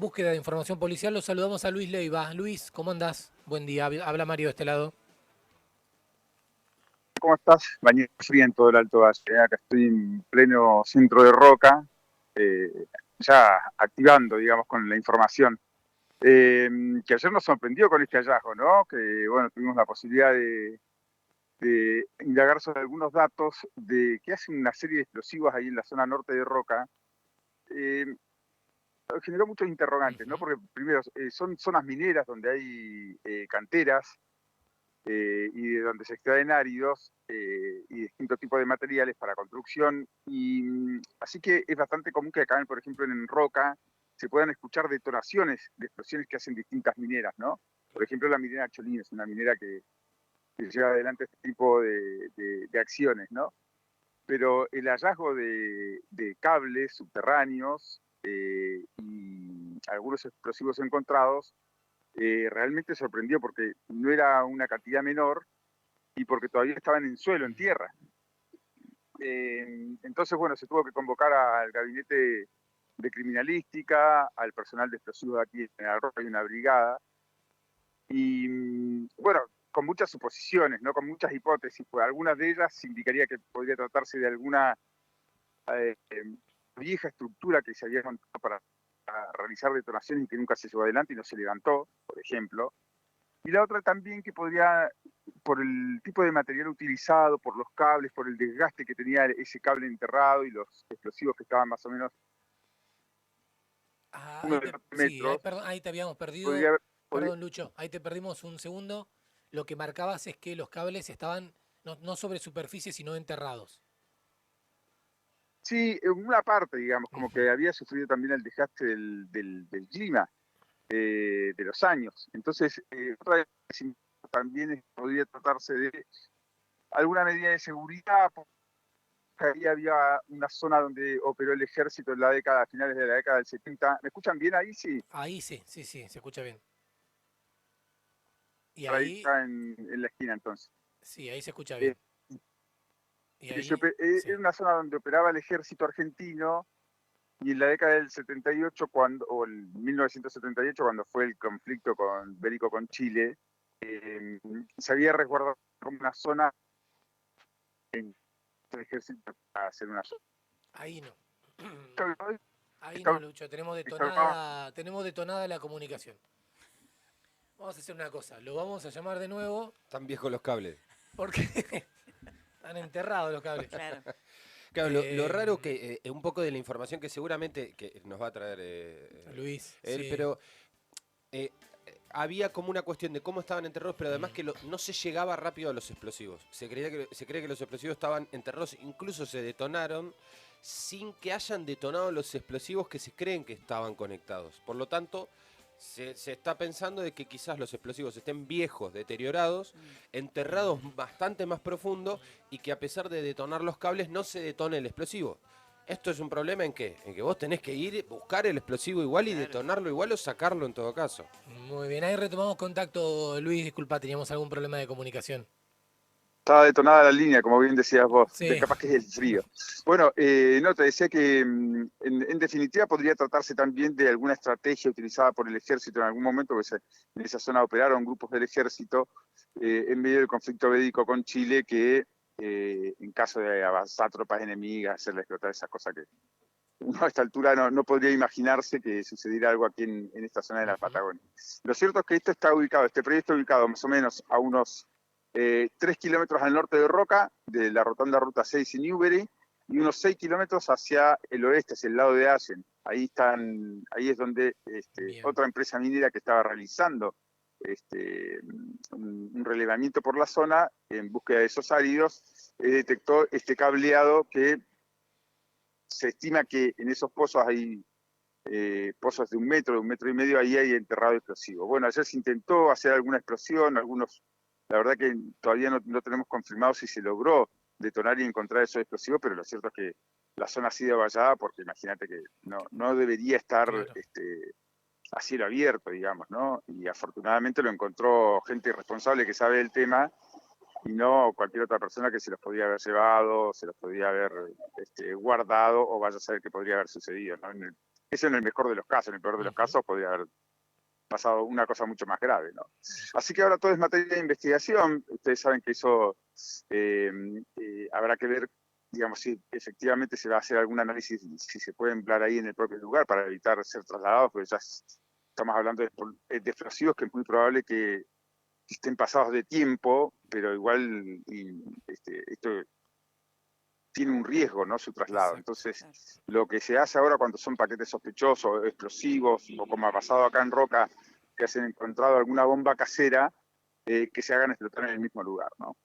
búsqueda de información policial. Lo saludamos a Luis Leiva. Luis, ¿cómo andás? Buen día. Habla Mario de este lado. ¿Cómo estás? Bañé fría en todo el Alto Valle. Acá estoy en pleno centro de Roca, ya activando, digamos, con la información. Que ayer nos sorprendió con este hallazgo, ¿no? Que, bueno, tuvimos la posibilidad de indagar sobre algunos datos de que hacen una serie de explosivos ahí en la zona norte de Roca. Eh, Generó muchos interrogantes, ¿no? Ujú. Porque primero, son zonas mineras donde hay canteras, y de donde se extraen áridos y distintos tipos de materiales para construcción. Y así que es bastante común que acá, por ejemplo, en Roca, se puedan escuchar detonaciones de explosiones que hacen distintas mineras, ¿no? Por ejemplo, la minera Cholín es una minera que lleva adelante este tipo de acciones, ¿no? Pero el hallazgo de cables subterráneos y algunos explosivos encontrados realmente sorprendió porque no era una cantidad menor y porque todavía estaban en suelo, en tierra. Entonces, bueno, se tuvo que convocar al gabinete de criminalística, al personal de explosivos de aquí en General Roca, hay una brigada, y bueno, con muchas suposiciones, ¿no? Con muchas hipótesis, pues algunas de ellas indicaría que podría tratarse de alguna eh, vieja estructura que se había montado para realizar detonaciones y que nunca se llevó adelante y no se levantó, por ejemplo. Y la otra también que podría, por el tipo de material utilizado, por los cables, por el desgaste que tenía ese cable enterrado y los explosivos que estaban más o menos Ah, uno de los sí, metros, perdón, ahí te habíamos perdido. podría, podría, Perdón, Lucho, ahí te perdimos un segundo. Lo que marcabas es que los cables estaban no sobre superficie, sino enterrados. sí, en una parte, digamos, como Ujú. que había sufrido también el desgaste del clima, de los años. Entonces, otra también podría tratarse de alguna medida de seguridad, ahí había una zona donde operó el ejército en la década, a finales de la década del 70. ¿Me escuchan bien ahí? Sí. Ahí sí, sí, sí, se escucha bien. Y Ahí ahí, está en la esquina entonces. sí, ahí se escucha Eh, bien. Y ahí, Era sí. una zona donde operaba el ejército argentino y en la década del 78, o el 1978, cuando fue el conflicto bélico con Chile, se había resguardado como una zona en el ejército para hacer una zona. Ahí no. Ahí no, Estaba, Lucho, estaba, tenemos detonada la comunicación. Vamos a hacer una cosa, lo vamos a llamar de nuevo Tan viejos los cables. porque están enterrados los cables. Claro. Claro, lo Eh, raro que un poco de la información que seguramente que nos va a traer Luis, él, sí. pero eh, había como una cuestión de cómo estaban enterrados, pero además que no se llegaba rápido a los explosivos. Se cree que los explosivos estaban enterrados, incluso se detonaron sin que hayan detonado los explosivos que se creen que estaban conectados. Por lo tanto, se está pensando de que quizás los explosivos estén viejos, deteriorados, enterrados bastante más profundo y que a pesar de detonar los cables no se detone el explosivo. ¿Esto es un problema en qué? En que vos tenés que ir, buscar el explosivo igual y Claro. detonarlo igual o sacarlo en todo caso. Muy bien, ahí retomamos contacto, Luis, disculpa, teníamos algún problema de comunicación. estaba detonada la línea, como bien decías vos, Sí. capaz que es el frío. Bueno, no, te decía que en definitiva podría tratarse también de alguna estrategia utilizada por el ejército en algún momento, porque en esa zona operaron grupos del ejército en medio del conflicto bélico con Chile, que en caso de avanzar tropas enemigas, hacerle explotar esa cosa que uno a esta altura no podría imaginarse que sucediera algo aquí en esta zona de la Ujú. Patagonia. Lo cierto es que este proyecto está ubicado más o menos a unos 3 kilómetros al norte de Roca, de la rotonda Ruta 6 en Newbery, y unos 6 kilómetros hacia el oeste, hacia el lado de Allen. Ahí es donde Bien. otra empresa minera que estaba realizando un relevamiento por la zona en búsqueda de esos áridos, detectó este cableado que se estima que en esos pozos hay pozos de un metro y medio, ahí hay enterrado explosivo. Bueno, ayer se intentó hacer alguna explosión, la verdad que todavía no tenemos confirmado si se logró detonar y encontrar esos explosivos, pero lo cierto es que la zona ha sido vallada porque imagínate que no debería estar Claro. a cielo abierto, digamos, ¿no? Y afortunadamente lo encontró gente responsable que sabe del tema y no cualquier otra persona que se los podía haber llevado, se los podía haber guardado o vaya a saber qué podría haber sucedido, ¿no? Eso en el mejor de los casos. En el peor de los casos podría haber pasado una cosa mucho más grave, ¿no? Así que ahora todo es materia de investigación. Ustedes saben que eso habrá que ver, digamos, si efectivamente se va a hacer algún análisis, si se puede emplear ahí en el propio lugar para evitar ser trasladados, porque ya estamos hablando de explosivos que es muy probable que estén pasados de tiempo, pero igual esto tiene un riesgo, ¿no? Su traslado. Exacto, Entonces, claro. lo que se hace ahora cuando son paquetes sospechosos, explosivos, o como ha pasado acá en Roca, que se han encontrado alguna bomba casera, que se hagan explotar en el mismo lugar, ¿no?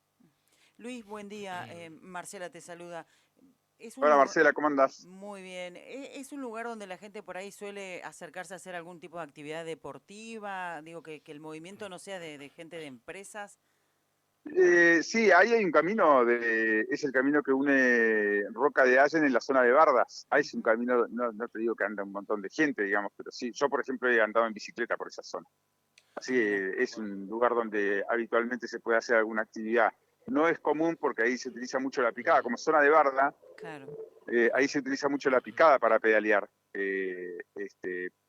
Luis, buen día. Marcela te saluda. Es un Hola lugar... Marcela, ¿cómo andás? Muy bien. ¿Es un lugar donde la gente por ahí suele acercarse a hacer algún tipo de actividad deportiva? Digo, que el movimiento no sea de gente de empresas. Sí, ahí hay un camino, es el camino que une Roca de Allen en la zona de Bardas. Ahí es un camino, no te digo que anda un montón de gente, digamos, pero sí, yo por ejemplo he andado en bicicleta por esa zona. Así que es un lugar donde habitualmente se puede hacer alguna actividad. No es común porque ahí se utiliza mucho la picada, como zona de barda, Claro. ahí se utiliza mucho la picada para pedalear.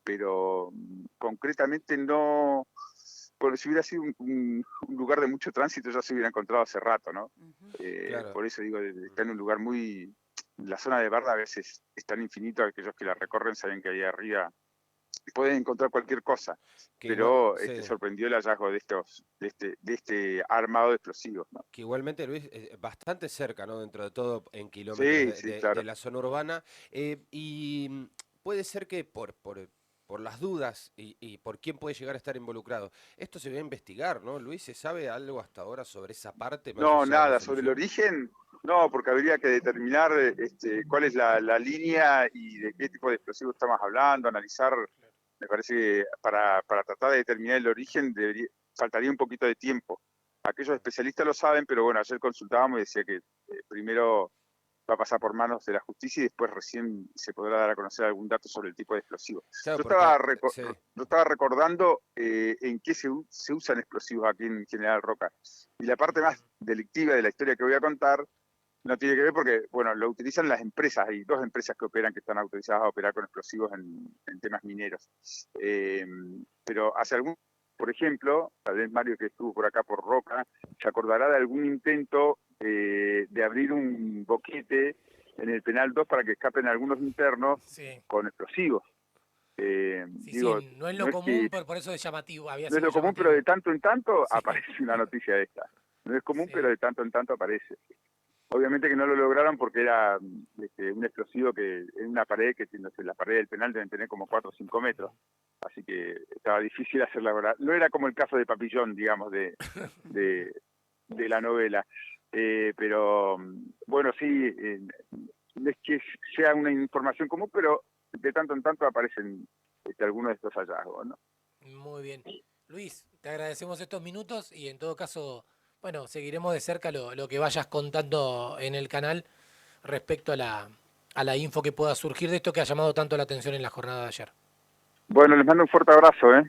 Pero concretamente no, porque si hubiera sido un lugar de mucho tránsito ya se hubiera encontrado hace rato, ¿no? Claro. Por eso digo, está en un lugar muy... La zona de barda a veces es tan infinito, aquellos que la recorren saben que ahí arriba pueden encontrar cualquier cosa, Que pero sí. sorprendió el hallazgo de este armado de explosivos, ¿no? Que igualmente, Luis, bastante cerca, ¿no? Dentro de todo, en kilómetros Sí, sí, de claro. la zona urbana. Puede ser que por las dudas y por quién puede llegar a estar involucrado, esto se va a investigar, ¿no, Luis? ¿Se sabe algo hasta ahora sobre esa parte, más No, allá de la nada, sobre el solución? origen, no, porque habría que determinar cuál es la línea y de qué tipo de explosivo estamos hablando, analizar, me parece que para tratar de determinar el origen faltaría un poquito de tiempo. Aquellos especialistas lo saben, pero bueno, ayer consultábamos y decía que primero va a pasar por manos de la justicia y después recién se podrá dar a conocer algún dato sobre el tipo de explosivo. Claro, Yo porque sí. estaba recordando en qué se usan explosivos aquí en General Roca. Y la parte más delictiva de la historia que voy a contar no tiene que ver porque, bueno, lo utilizan las empresas. Hay dos empresas que operan, que están autorizadas a operar con explosivos en temas mineros. Pero hace algún, por ejemplo, tal vez Mario que estuvo por acá por Roca, se acordará de algún intento de abrir un boquete en el penal 2 para que escapen algunos internos Sí, con explosivos. Digo, sí, no es lo no es que común, pero por eso es llamativo, había no es sido lo común, pero de llamativo. tanto en tanto Sí, aparece una noticia de esta. No es común, pero sí, de tanto en tanto aparece. Obviamente que no lo lograron porque era un explosivo que en una pared que no sé, la pared del penal deben tener como 4 o 5 metros. Así que estaba difícil hacerla verdad. No era como el caso de Papillón, digamos, de la novela. Pero bueno, sí, no es que sea una información común, pero de tanto en tanto aparecen algunos de estos hallazgos, ¿no? muy bien. Luis, te agradecemos estos minutos y en todo caso, bueno, seguiremos de cerca lo que vayas contando en el canal respecto a la info que pueda surgir de esto que ha llamado tanto la atención en la jornada de ayer. Bueno, les mando un fuerte abrazo, ¿eh?